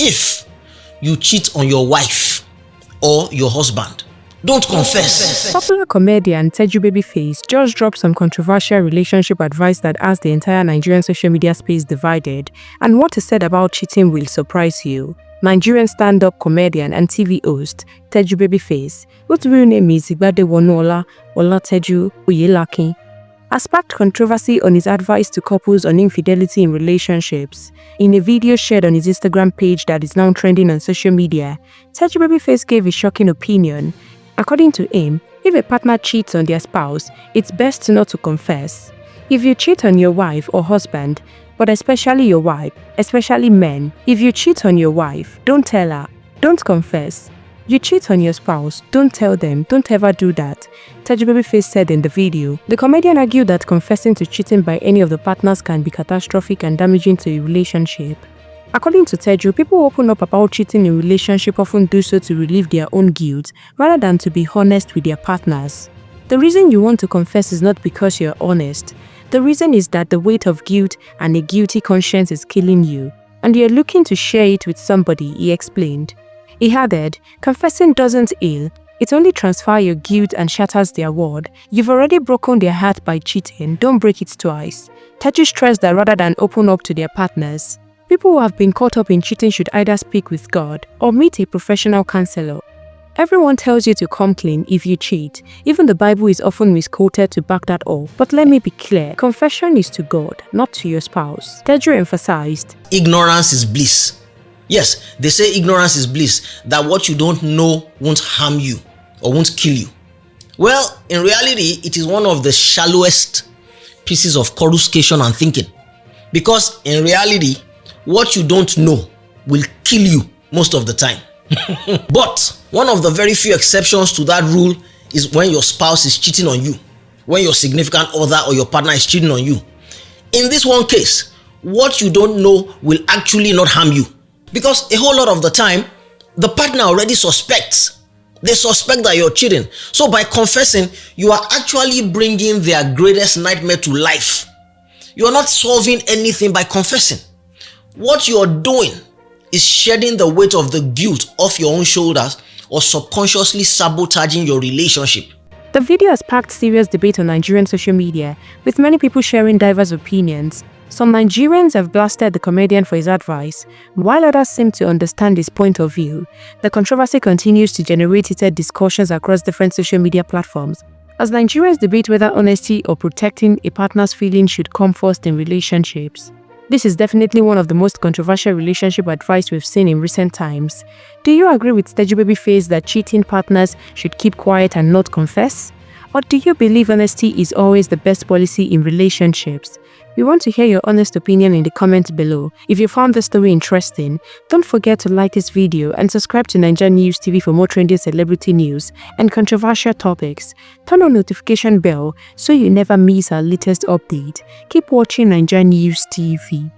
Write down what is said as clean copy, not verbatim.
if you cheat on your wife or your husband, don't confess. Popular comedian Teju Babyface just dropped some controversial relationship advice that has the entire Nigerian social media space divided, and what he said about cheating will surprise you. Nigerian stand-up comedian and TV host Teju Babyface, whose real name is Igbadewonuola Olateju Oyelakin, has sparked controversy on his advice to couples on infidelity in relationships. In a video shared on his Instagram page that is now trending on social media, Teju Babyface gave a shocking opinion. According to him, if a partner cheats on their spouse, it's best not to confess. If you cheat on your wife or husband, but especially your wife, especially men, if you cheat on your wife, don't tell her, don't confess. You cheat on your spouse, don't tell them, don't ever do that, Teju Babyface said in the video. The comedian argued that confessing to cheating by any of the partners can be catastrophic and damaging to a relationship. According to Teju, people who open up about cheating in a relationship often do so to relieve their own guilt, rather than to be honest with their partners. The reason you want to confess is not because you're honest. The reason is that the weight of guilt and a guilty conscience is killing you, and you're looking to share it with somebody, he explained. He added, confessing doesn't heal, it only transfers your guilt and shatters their world. You've already broken their heart by cheating, don't break it twice. Teju stressed that rather than open up to their partners, people who have been caught up in cheating should either speak with God or meet a professional counselor. Everyone tells you to come clean if you cheat. Even the Bible is often misquoted to back that up. But let me be clear, confession is to God, not to your spouse. Teju emphasized, ignorance is bliss. Yes, they say ignorance is bliss, that what you don't know won't harm you or won't kill you. Well, in reality, it is one of the shallowest pieces of coruscation and thinking. Because in reality, what you don't know will kill you most of the time. But one of the very few exceptions to that rule is when your spouse is cheating on you, when your significant other or your partner is cheating on you. In this one case, what you don't know will actually not harm you, because a whole lot of the time, the partner already suspects. They suspect that you're cheating. So by confessing, you are actually bringing their greatest nightmare to life. You are not solving anything by confessing. What you're doing is shedding the weight of the guilt off your own shoulders or subconsciously sabotaging your relationship. The video has sparked serious debate on Nigerian social media, with many people sharing diverse opinions. Some Nigerians have blasted the comedian for his advice, while others seem to understand his point of view. The controversy continues to generate heated discussions across different social media platforms, as Nigerians debate whether honesty or protecting a partner's feelings should come first in relationships. This is definitely one of the most controversial relationship advice we've seen in recent times. Do you agree with Teju Babyface that cheating partners should keep quiet and not confess? Or do you believe honesty is always the best policy in relationships? We want to hear your honest opinion in the comments below. If you found this story interesting, don't forget to like this video and subscribe to Naija News TV for more trending celebrity news and controversial topics. Turn on notification bell so you never miss our latest update. Keep watching Naija News TV.